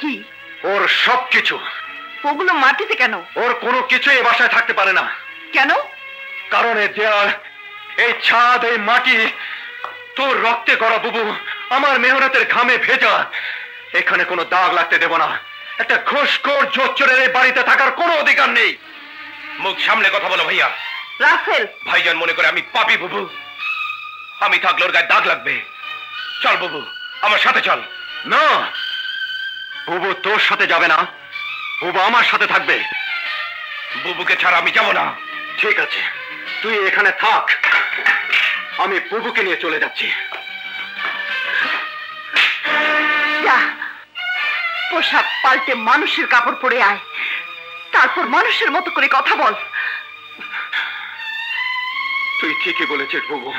কি? ওর সবকিছু। ওগুলো মাটিতে কেন? ওর কোনো কিছু এই বাসায় থাকতে পারে না। কেন? কারণ এই দেয়াল, এই ছাদ, এই মাটি তোর রক্তে গড়া বুবু, আমার মেহনতের ঘামে ভেজা। এখানে কোনো দাগ লাগতে দেব না। একটা ঘুষখোর জোচ্চোরের এই বাড়িতে থাকার কোনো অধিকার নেই। মুখ সামনে কথা বলো ভাইয়া। রাসেল, ভাইজান মনে করে আমি পাপী বুবু? আমি থাকলে ওর গায়ে দাগ লাগবে। চল বুবু, আমার সাথে চল। না, বুবু তোর সাথে যাবে না, বুবু আমার সাথে থাকবে। বুবুকে ছাড়া আমি যাব না। ঠিক আছে, তুই এখানে থাক, আমি বুবুকে নিয়ে চলে যাচ্ছি। যা, পোশাক পাল্টে মানুষের কাপড় পরে আয়, তারপর মানুষের মতো করে কথা বল। তুই ঠিকই বলেছিস বুবু,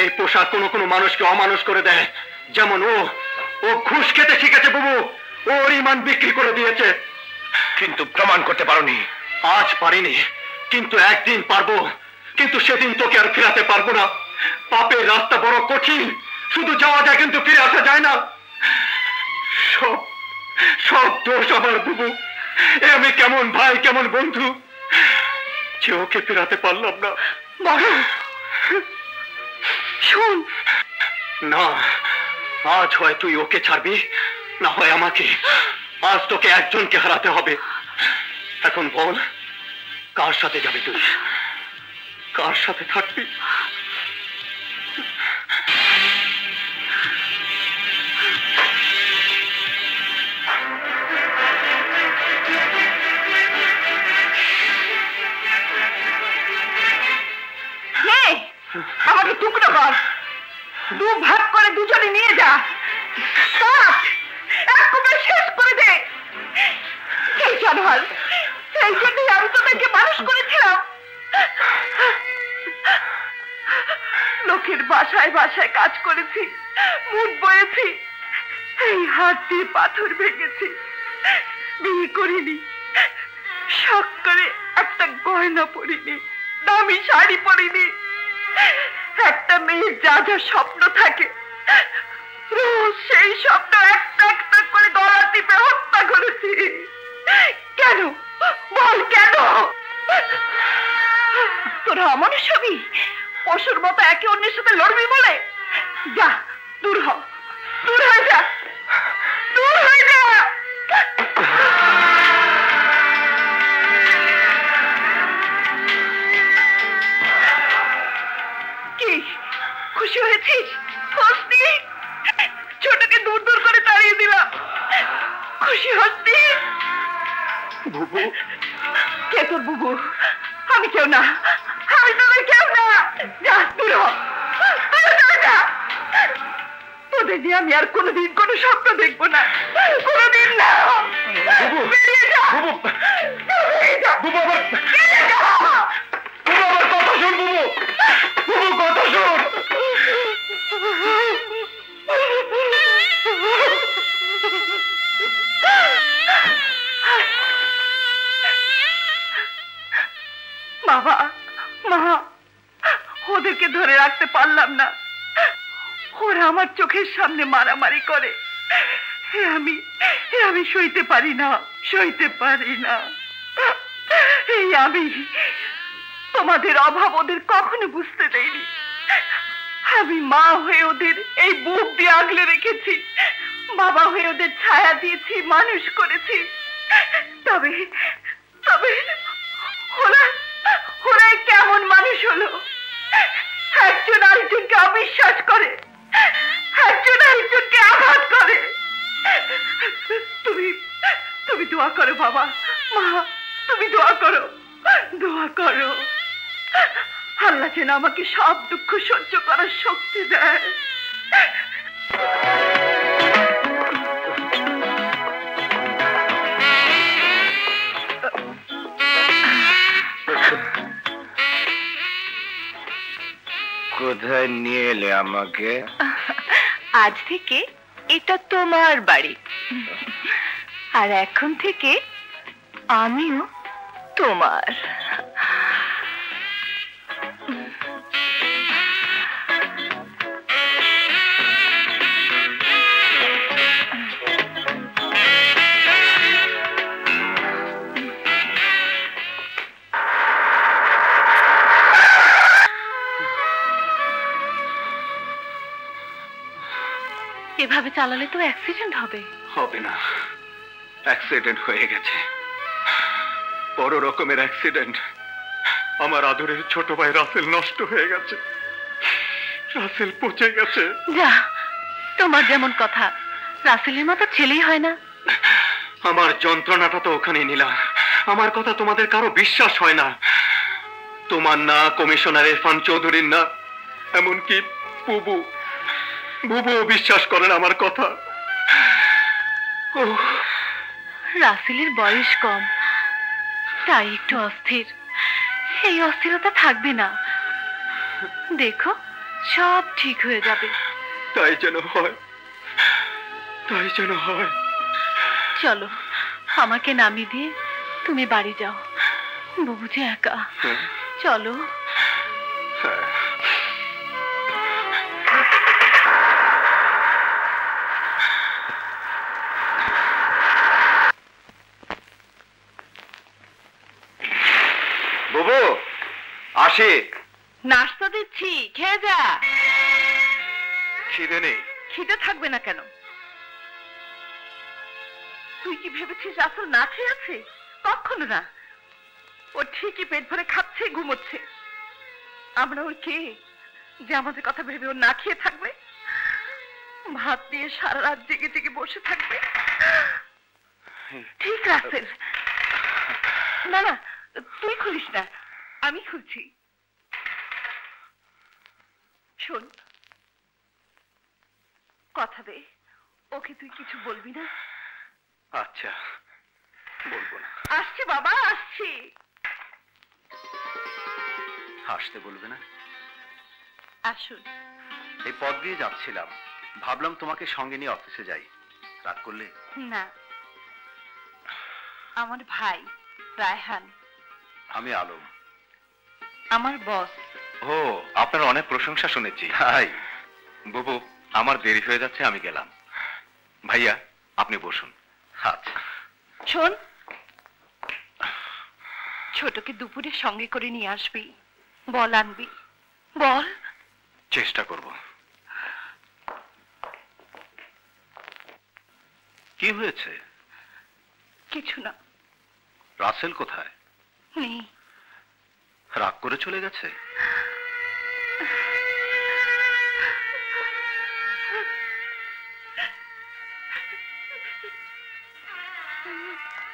এই পোশাক কোনো কোনো মানুষকে অমানুষ করে দেয়। যেমন ও ঘুষ খেতে শিখেছে বুবু, ওর ইমান বিক্রি করে দিয়েছে। কিন্তু প্রমাণ করতে পারোনি। আজ পারিনি, কিন্তু একদিন পারবো। কিন্তু সেদিন তোকে আর ফেরাতে পারবো না। পাপের রাস্তা বড় কঠিন, শুধু যাওয়া যায় কিন্তু ফিরে আসা যায় না। সব সব দোষ আমার বুবু। এ আমি কেমন ভাই, কেমন বন্ধু যে ওকে ফেরাতে পারলাম না। বড় শোন, না, আজ হয় তুই ওকে ছাড়বি, না হয় আমাকে। আজ তোকে একজনকে হারাতে হবে। এখন বল, কার সাথে যাবি তুই? কার সাথে থাকবি? আমাকে টুকরো কর, দু ভাগ করে দুজনে নিয়ে যা, এক কুপে শেষ করে দে। এই জানোয়ার, এই জন্যই আমি তোদেরকে মানুষ করেছিলাম। লোকের বাসায় বাসায় কাজ করেছি, মুখ বয়েছি, এই হাত দিয়ে পাথর ভেঙেছি, বিয়ে করিনি, শখ করে একটা গয়না পরিনি, দামি শাড়ি পরিনি। একটা মেয়ের যা যা স্বপ্ন থাকে, রোজ সেই স্বপ্ন একটা একটা করে গলা টিপে হত্যা করেছি। কেন বল, কেন? তোরা অমানুষ হবি, পশুর মতো একে অন্যের সাথে লড়বি বলে? যা, দূর হ, দূর হয়ে যা, দূর হয়ে যা। কি খুশি হয়েছিস? হসনি? ছোটকে দূর দূর করে তাড়িয়ে দিলাম, খুশি হসনি? বুবু, কে তোর বুবু? আমি কেউ না, আমি তোদের কেউ না। যা, দূর হ, যা। তোদের দিয়ে আমি আর কোনোদিন কোনো স্বপ্ন দেখবো না, কোনোদিন না। বেরিয়ে যা, বুবু আমার কথা শোন। বুবু, বুবু কথা শোন। বাবা, মা, ওদেরকে ধরে রাখতে পারলাম না। ওরা আমার চোখের সামনে মারামারি করে। আমি সইতে পারি না, সইতে পারি না। এই আমি তোমাদের অভাব ওদের কখনো বুঝতে দেইনি। আমি মা হয়ে ওদের এই বুক দিয়ে আগলে রেখেছি, বাবা হয়ে ওদের ছায়া দিয়েছি, মানুষ করেছি। তবে তবে ওরা কেমন মানুষ হলো? একজন আরেকজনকে অবিশ্বাস করে, একজন আরেকজনকে আঘাত করে। তুমি দোয়া করো বাবা, মা, তুমি দোয়া করো, দোয়া করো। আল্লাহ যেন আমাকে সব দুঃখ সহ্য করার শক্তি দেয়। কোথায় নিয়ে এলে আমাকে? আজ থেকে এটা তোমার বাড়ি, আর এখন থেকে আমিও তোমার। এভাবে চালালে তো অ্যাক্সিডেন্ট হবে। হবে না, অ্যাক্সিডেন্ট হয়ে গেছে, বড় রকমের অ্যাক্সিডেন্ট। আমার আদরের ছোট ভাই রাসেল নষ্ট হয়ে গেছে, রাসেল পচে গেছে। যা, তোমার যেমন কথা, রাসেলের মতো ছেলেই হয় না। আমার যন্ত্রণাটা তো ওখানে নিলাম, আমার কথা তোমাদের কারো বিশ্বাস হয় না। তোমার না, কমিশনার ইরফান চৌধুরীর না, এমনকি বুবুও বিশ্বাস করে না আমার কথা। রাসেলের বয়স কম, তাই একটু অস্থির। এই অস্থিরতা থাকবে না, দেখো সব ঠিক হয়ে যাবে। তাই যেন হয়, তাই যেন হয়। চলো, আমাকে নামিয়ে দিয়ে তুমি বাড়ি যাও, বুবু যে একা। চলো। বুবু আসি। নাস্তা দিচ্ছি, খেয়ে যা। খিদে নেই। খিদে থাকবে না কেন? তুই কি ভেবেছিস রাসেল না খেয়ে আছে? কখনো না, ও ঠিকই পেট ভরে খাচ্ছে, ঘুমোচ্ছে। আমরা ওর কে যে আমাদের কথা ভেবে ও না খেয়ে থাকবে, ভাত দিয়ে সারা রাত জেগে জেগে বসে থাকবে? ঠিক রাসেল। না না, তুই খুলিস না, আমি খুলছি। শোন, কথা দে, ওকে তুই কিছু বলবি না? আচ্ছা, বলবো না। আসছি বাবা, আসছি। আসতে বলবে না? আসুন। এই পথ দিয়ে যাচ্ছিলাম, ভাবলাম তোমাকে সঙ্গে নিয়ে অফিসে যাই। রাগ করলে? না, আমার ভাই রায়হান। আমি আলম। আমার বস। ও, আপনার অনেক প্রশংসা শুনেছি। তাই? বুবু, আমার দেরি হয়ে যাচ্ছে, আমি গেলাম। ভাইয়া, আপনি বসুন। আচ্ছা। শোন, ছোটকে দুপুরে সঙ্গে করে নিয়ে আসবি, বল আনবি। বল। চেষ্টা করব। কি হয়েছে? কিছু না। রাসেল কোথায়? নেই। রাগ করে চলে গেছে?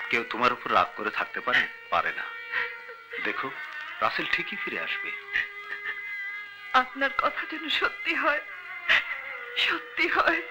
কেউ তোমার উপর রাগ করে থাকতে পারে? পারে না। দেখো, রাসেল ঠিকই ফিরে আসবে। আপনার কথা যেন সত্যি হয়, সত্যি হয়।